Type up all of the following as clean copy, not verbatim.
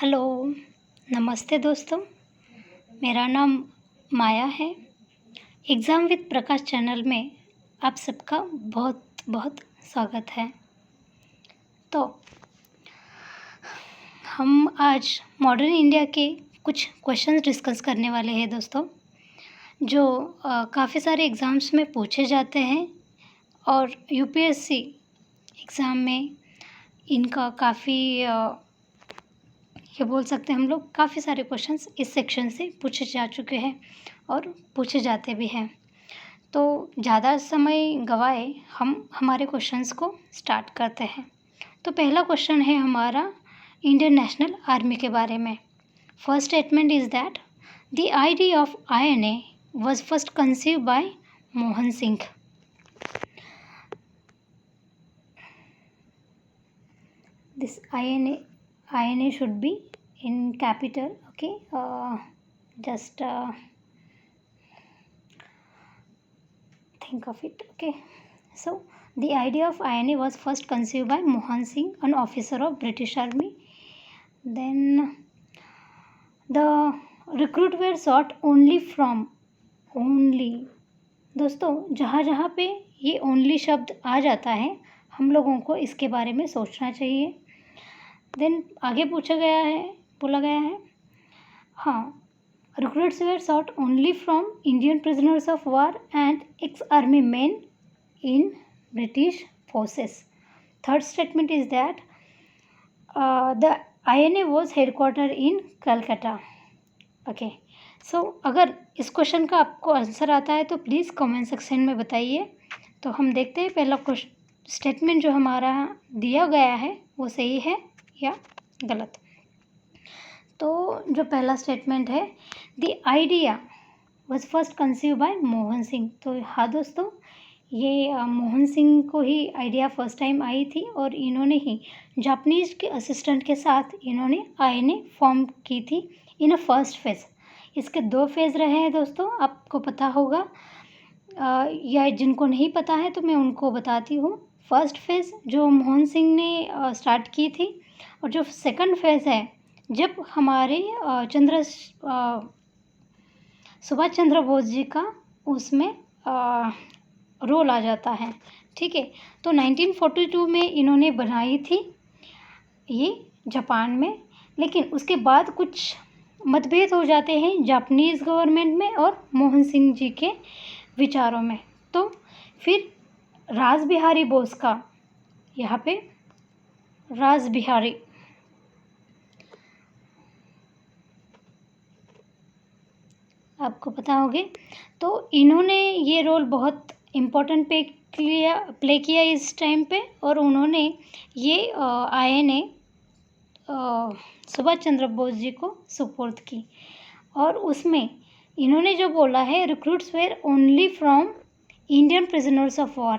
Hello, नमस्ते दोस्तों। मेरा नाम माया है। एग्ज़ाम विद प्रकाश चैनल में आप सबका बहुत बहुत स्वागत है। तो हम आज मॉडर्न इंडिया के कुछ क्वेश्चंस डिस्कस करने वाले हैं दोस्तों, जो काफ़ी सारे एग्ज़ाम्स में पूछे जाते हैं और यूपीएससी एग्ज़ाम में इनका काफ़ी ये बोल सकते हैं हम लोग काफ़ी सारे क्वेश्चंस इस सेक्शन से पूछे जा चुके हैं और पूछे जाते भी हैं। तो ज़्यादा समय गवाए हम हमारे क्वेश्चंस को स्टार्ट करते हैं। तो पहला क्वेश्चन है हमारा इंडियन नेशनल आर्मी के बारे में। First statement is that the idea of INA was first conceived by Mohan Singh. This INA should be in capital, okay. Just think of it, okay. So the idea of INA was first conceived by Mohan Singh, an officer of British Army. Then the recruit were sought only दोस्तों, जहाँ जहाँ पे ये only शब्द आ जाता है हम लोगों को इसके बारे में सोचना चाहिए। देन आगे बोला गया है हाँ, recruits were sought only from Indian prisoners of war and ex-army men in British forces. Third statement is that the INA was headquartered in Calcutta. Okay. So अगर इस क्वेश्चन का आपको आंसर आता है तो प्लीज़ कमेंट सेक्शन में बताइए। तो हम देखते हैं पहला स्टेटमेंट जो हमारा दिया गया है वो सही है या गलत। तो जो पहला स्टेटमेंट है, the idea was first conceive by Mohan Singh. तो हाँ दोस्तों, ये मोहन सिंह को ही आइडिया फर्स्ट टाइम आई थी और इन्होंने ही जापानीज के असिस्टेंट के साथ इन्होंने INA फॉर्म की थी इन अ फर्स्ट फेज़। इसके 2 फेज़ रहे हैं दोस्तों, आपको पता होगा या जिनको नहीं पता है तो मैं उनको बताती हूँ। फर्स्ट फेज़ जो मोहन सिंह ने स्टार्ट की थी और जो सेकंड फेज़ है जब हमारे सुभाष चंद्र बोस जी का उसमें रोल आ जाता है। ठीक है, तो 1942 में इन्होंने बनाई थी ये जापान में, लेकिन उसके बाद कुछ मतभेद हो जाते हैं जापानीज़ गवर्नमेंट में और मोहन सिंह जी के विचारों में। तो फिर रास बिहारी बोस का यहाँ पे रास बिहारी आपको पता होगे, तो इन्होंने ये रोल बहुत इम्पोर्टेंट प्ले किया इस टाइम पे और उन्होंने ये INA सुभाष चंद्र बोस जी को सुपुर्द की और उसमें इन्होंने जो बोला है recruits were only from Indian prisoners of war.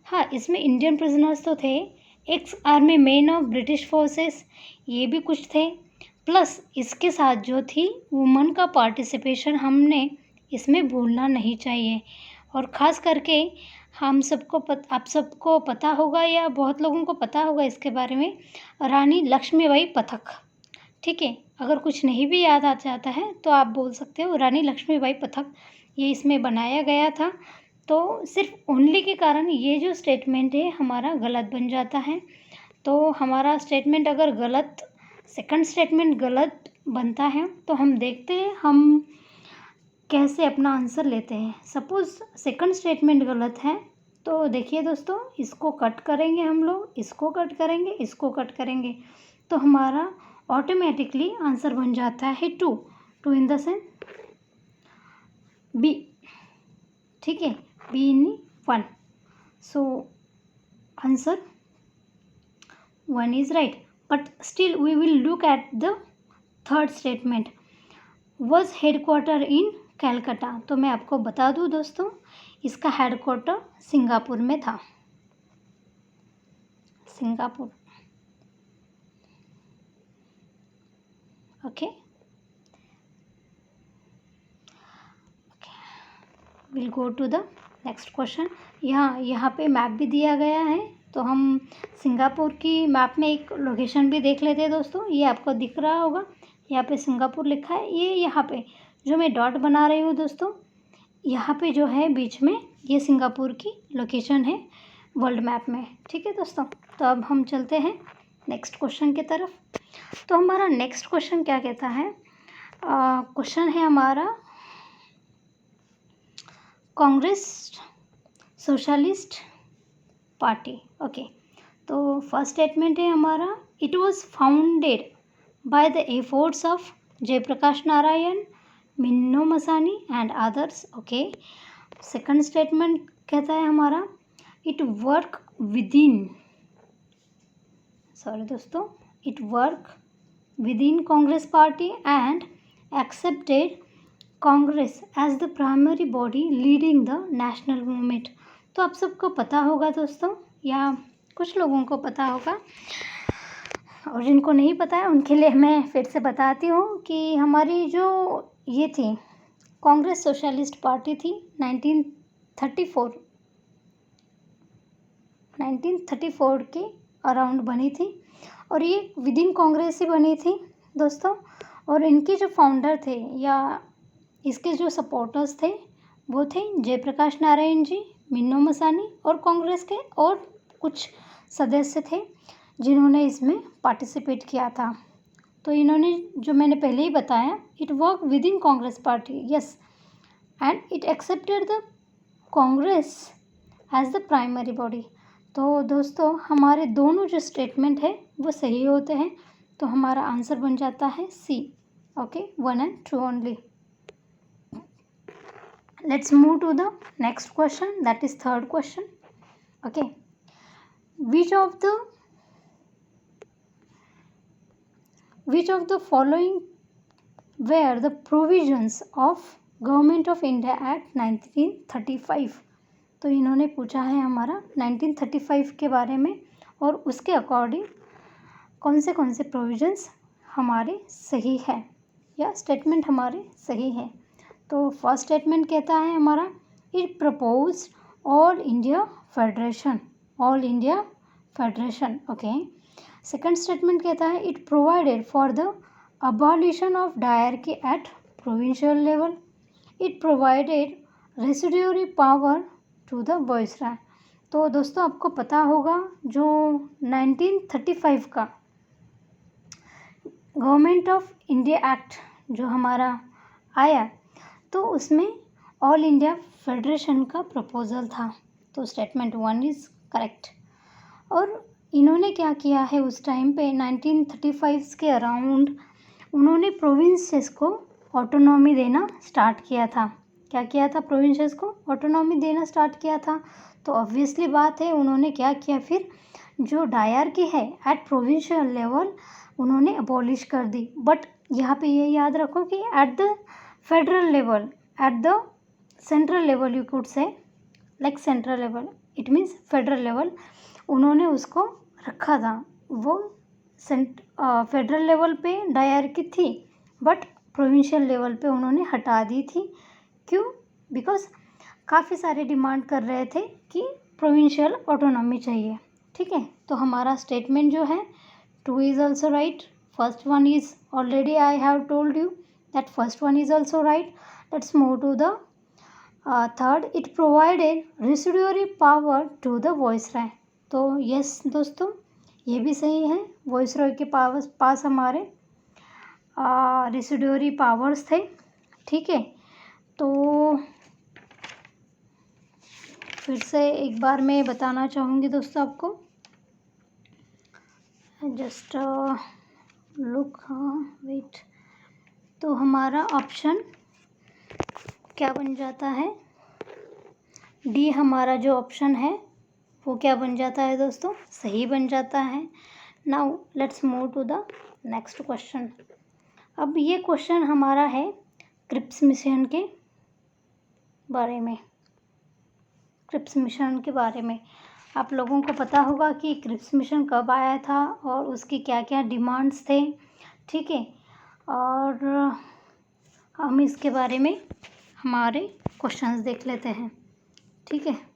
हाँ, इसमें इंडियन प्रिजनर्स तो थे, ex army man of British forces ये भी कुछ थे, प्लस इसके साथ जो थी वुमन का पार्टिसिपेशन हमने इसमें भूलना नहीं चाहिए। और ख़ास करके आप सबको पता होगा या बहुत लोगों को पता होगा इसके बारे में, रानी लक्ष्मीबाई पथक। ठीक है, अगर कुछ नहीं भी याद आ जाता है तो आप बोल सकते हो रानी लक्ष्मीबाई पथक, ये इसमें बनाया गया था। तो सिर्फ ओनली के कारण ये जो स्टेटमेंट है हमारा गलत बन जाता है। तो हमारा स्टेटमेंट अगर गलत, सेकंड स्टेटमेंट गलत बनता है तो हम देखते हैं हम कैसे अपना आंसर लेते हैं। सपोज़ सेकंड स्टेटमेंट गलत है तो देखिए दोस्तों, इसको कट करेंगे हम लोग, इसको कट करेंगे, इसको कट करेंगे, तो हमारा ऑटोमेटिकली आंसर बन जाता है 2 इन द सेंस बी। ठीक है, B in 1, so answer 1 is right. But still we will look at the third statement, was headquarter in Calcutta। तो मैं आपको बता दूं दोस्तों, इसका हेडक्वार्टर सिंगापुर में था, Singapore. Okay, will go to the next question. यहाँ पे मैप भी दिया गया है, तो हम सिंगापुर की मैप में एक लोकेशन भी देख लेते हैं दोस्तों। ये आपको दिख रहा होगा, यहाँ पे सिंगापुर लिखा है। ये यहाँ पे जो मैं डॉट बना रही हूँ दोस्तों, यहाँ पे जो है बीच में, ये सिंगापुर की लोकेशन है वर्ल्ड मैप में। ठीक है दोस्तों, तो अब हम चलते हैं नेक्स्ट क्वेश्चन की तरफ। तो हमारा नेक्स्ट क्वेश्चन क्या कहता है? क्वेश्चन है हमारा, कांग्रेस सोशलिस्ट पार्टी। ओके, तो फर्स्ट स्टेटमेंट है हमारा, it was founded by the efforts of Jayaprakash Narayan, Minoo Masani and others. Okay, second statement कहता है हमारा, it work within Congress party and accepted Congress as the primary body leading the national movement। तो आप सबको पता होगा दोस्तों, या कुछ लोगों को पता होगा, और जिनको नहीं पता है उनके लिए मैं फिर से बताती हूँ कि हमारी जो ये थी कांग्रेस सोशलिस्ट पार्टी थी 1934 के अराउंड बनी थी, और ये विद इन कांग्रेस ही बनी थी दोस्तों। और इनके जो फाउंडर थे या इसके जो सपोर्टर्स थे वो थे जयप्रकाश नारायण जी, मिन्नो मसानी और कांग्रेस के और कुछ सदस्य थे जिन्होंने इसमें पार्टिसिपेट किया था। तो इन्होंने, जो मैंने पहले ही बताया, it work with in Congress party, yes, and it accepted the Congress as the primary body. तो दोस्तों हमारे दोनों जो स्टेटमेंट है वो सही होते हैं, तो हमारा आंसर बन जाता है C. Okay, 1 and 2 only. Let's move to the next question, that is third question. Okay, which of the following were the provisions of Government of India Act 1935। तो इन्होंने पूछा है हमारा 1935 के बारे में, और उसके अकॉर्डिंग कौन से प्रोविजंस हमारे सही है या स्टेटमेंट हमारे सही है। तो फर्स्ट स्टेटमेंट कहता है हमारा, it propose all India federation. Okay, second statement कहता है, it provided for the abolition of diarchy at provincial level. It provided residuary power to the viceroy. तो दोस्तों आपको पता होगा जो 1935 का गवर्नमेंट ऑफ इंडिया एक्ट जो हमारा आया, तो उसमें ऑल इंडिया फेडरेशन का प्रपोजल था। तो स्टेटमेंट 1 इज़ करेक्ट। और इन्होंने क्या किया है उस टाइम पे 1935 के अराउंड, उन्होंने प्रोविंसेस को ऑटोनॉमी देना स्टार्ट किया था। क्या किया था? प्रोविंसेस को ऑटोनॉमी देना स्टार्ट किया था। तो ऑब्वियसली बात है, उन्होंने क्या किया फिर, जो डायरकी है एट प्रोविंशियल लेवल उन्होंने अबॉलिश कर दी। बट यहाँ पे ये याद रखो कि eight the federal level, at the central level, you could say like central level, it means federal level, उन्होंने उसको रखा था। वो फेडरल लेवल पे डायरकी थी, बट प्रोविंशियल लेवल पे उन्होंने हटा दी थी। क्यों? बिकॉज काफ़ी सारे डिमांड कर रहे थे कि प्रोविंशियल ऑटोनॉमी चाहिए। ठीक है, तो हमारा स्टेटमेंट जो है 2 is also right, first one is already I have told you that first one is also right. Let's move to the third, it provided residuary power to the viceroy. तो yes दोस्तों, ये भी सही है, viceroy के पास हमारे residuary powers थे। ठीक है, तो फिर से एक बार मैं बताना चाहूँगी दोस्तों आपको, जस्ट लुक, वेट। तो हमारा ऑप्शन क्या बन जाता है, डी हमारा जो ऑप्शन है वो क्या बन जाता है दोस्तों, सही बन जाता है। Now let's move to the next question. अब ये क्वेश्चन हमारा है क्रिप्स मिशन के बारे में। क्रिप्स मिशन के बारे में आप लोगों को पता होगा कि क्रिप्स मिशन कब आया था और उसकी क्या क्या डिमांड्स थे। ठीक है, और हम इसके बारे में हमारे क्वेश्चंस देख लेते हैं। ठीक है,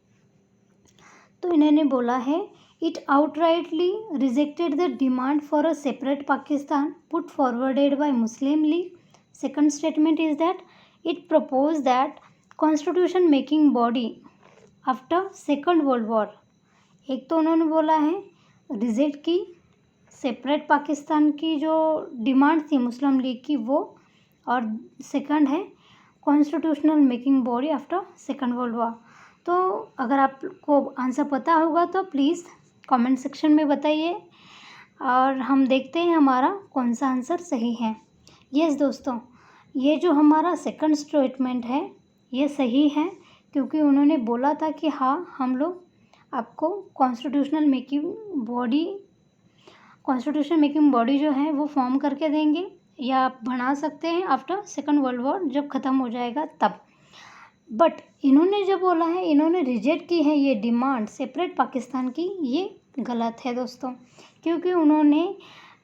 तो इन्होंने बोला है, it outrightly rejected the demand for a separate Pakistan put forwarded by Muslim League. Second statement is that it proposed that constitution making body after Second World War. एक तो उन्होंने बोला है रिजेक्ट की सेपरेट पाकिस्तान की जो डिमांड थी मुस्लिम league की वो, और सेकंड है constitutional making body after second world war. तो अगर आपको आंसर पता होगा तो प्लीज़ कमेंट सेक्शन में बताइए और हम देखते हैं हमारा कौन सा आंसर सही है। यस दोस्तों, ये जो हमारा सेकंड स्टेटमेंट है ये सही है, क्योंकि उन्होंने बोला था कि हाँ हम लोग आपको कॉन्स्टिट्यूशन मेकिंग बॉडी जो है वो फॉर्म करके देंगे, या आप बना सकते हैं आफ्टर सेकंड वर्ल्ड वॉर जब ख़त्म हो जाएगा तब। बट इन्होंने जो बोला है, इन्होंने रिजेक्ट की है ये डिमांड सेपरेट पाकिस्तान की, ये गलत है दोस्तों, क्योंकि उन्होंने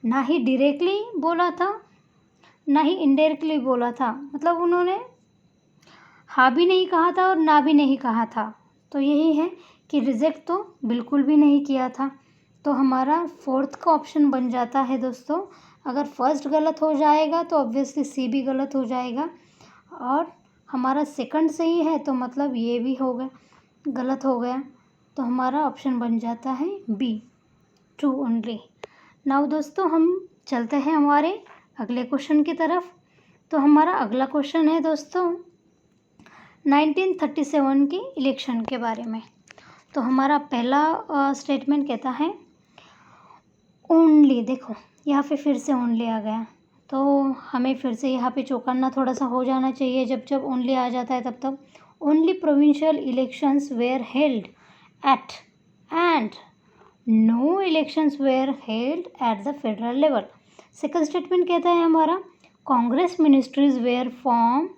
ना ही डायरेक्टली बोला था ना ही इनडायरेक्टली बोला था, मतलब उन्होंने हाँ भी नहीं कहा था और ना भी नहीं कहा था। तो यही है कि रिजेक्ट तो बिल्कुल भी नहीं किया था। तो हमारा फोर्थ का ऑप्शन बन जाता है दोस्तों। अगर फर्स्ट गलत हो जाएगा तो ऑब्वियसली सी भी गलत हो जाएगा, और हमारा सेकंड सही है तो मतलब ये भी हो गया गलत हो गया, तो हमारा ऑप्शन बन जाता है बी, ट्रू ओनली। नाउ दोस्तों हम चलते हैं हमारे अगले क्वेश्चन की तरफ। तो हमारा अगला क्वेश्चन है दोस्तों 1937 के इलेक्शन के बारे में। तो हमारा पहला स्टेटमेंट कहता है ओनली, देखो यहाँ पे फिर से ओनली आ गया, तो हमें फिर से यहाँ पे चौकन्ना थोड़ा सा हो जाना चाहिए जब जब ओनली आ जाता है तब only provincial elections were held at and no elections were held at the federal level. Second statement कहता है हमारा Congress ministries were form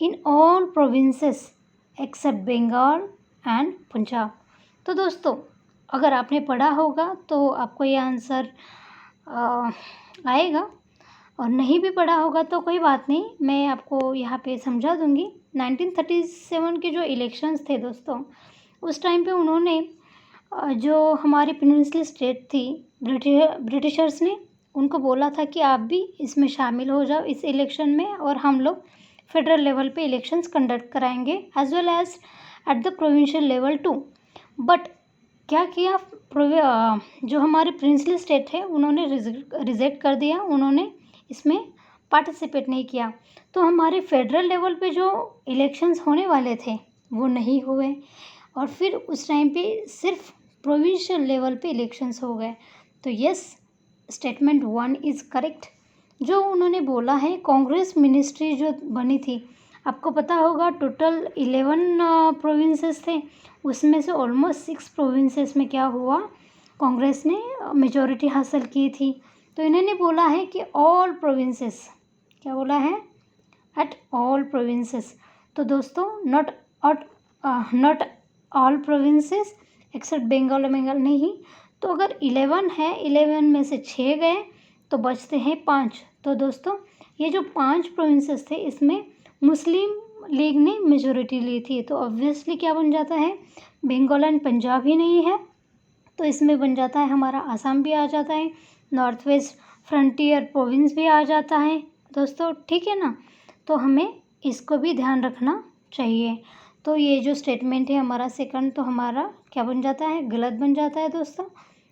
in all provinces except Bengal and Punjab. तो दोस्तों अगर आपने पढ़ा होगा तो आपको ये आंसर आएगा, और नहीं भी पढ़ा होगा तो कोई बात नहीं, मैं आपको यहाँ पे समझा दूँगी। 1937 के जो इलेक्शंस थे दोस्तों, उस टाइम पे उन्होंने जो हमारी पेनिनसुलर स्टेट थी, ब्रिटिशर्स ने उनको बोला था कि आप भी इसमें शामिल हो जाओ इस इलेक्शन में, और हम लोग फेडरल लेवल पे इलेक्शंस कंडक्ट कराएंगे as well as at the provincial level too. But क्या किया, जो हमारे प्रिंसली स्टेट है उन्होंने रिजेक्ट कर दिया, उन्होंने इसमें पार्टिसिपेट नहीं किया। तो हमारे फेडरल लेवल पे जो इलेक्शंस होने वाले थे वो नहीं हुए, और फिर उस टाइम पे सिर्फ प्रोविंशियल लेवल पे इलेक्शंस हो गए। तो यस, स्टेटमेंट 1 इज़ करेक्ट। जो उन्होंने बोला है कांग्रेस मिनिस्ट्री जो बनी थी, आपको पता होगा टोटल 11 प्रोविंसेस थे, उसमें से ऑलमोस्ट 6 प्रोविंसेस में क्या हुआ, कांग्रेस ने मेजॉरिटी हासिल की थी। तो इन्होंने बोला है कि ऑल प्रोविंसेस, क्या बोला है, एट ऑल प्रोविंसेस। तो दोस्तों not all provinces except Bengal नहीं। तो अगर 11 है, 11 में से 6 गए तो बचते हैं 5। तो दोस्तों ये जो 5 प्रोविंसेस थे इसमें मुस्लिम लीग ने मेजॉरिटी ली थी, तो ऑब्वियसली क्या बन जाता है, बंगाल एंड पंजाब ही नहीं है, तो इसमें बन जाता है हमारा आसाम भी आ जाता है, नॉर्थ वेस्ट फ्रंटियर प्रोविंस भी आ जाता है दोस्तों, ठीक है ना। तो हमें इसको भी ध्यान रखना चाहिए। तो ये जो स्टेटमेंट है हमारा सेकंड, तो हमारा क्या बन जाता है, गलत बन जाता है दोस्तों।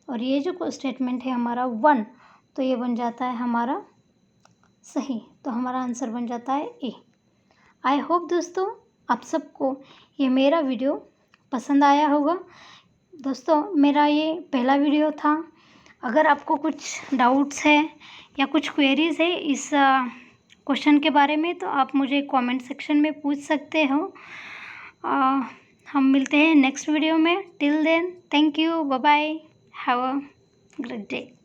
और ये जो स्टेटमेंट है हमारा 1, तो ये बन जाता है हमारा सही। तो हमारा आंसर बन जाता है ए। आई होप दोस्तों आप सबको ये मेरा वीडियो पसंद आया होगा। दोस्तों मेरा ये पहला वीडियो था। अगर आपको कुछ डाउट्स है या कुछ क्वेरीज़ है इस क्वेश्चन के बारे में, तो आप मुझे कमेंट सेक्शन में पूछ सकते हो। हम मिलते हैं नेक्स्ट वीडियो में। Till then thank you, bye bye, have a great day.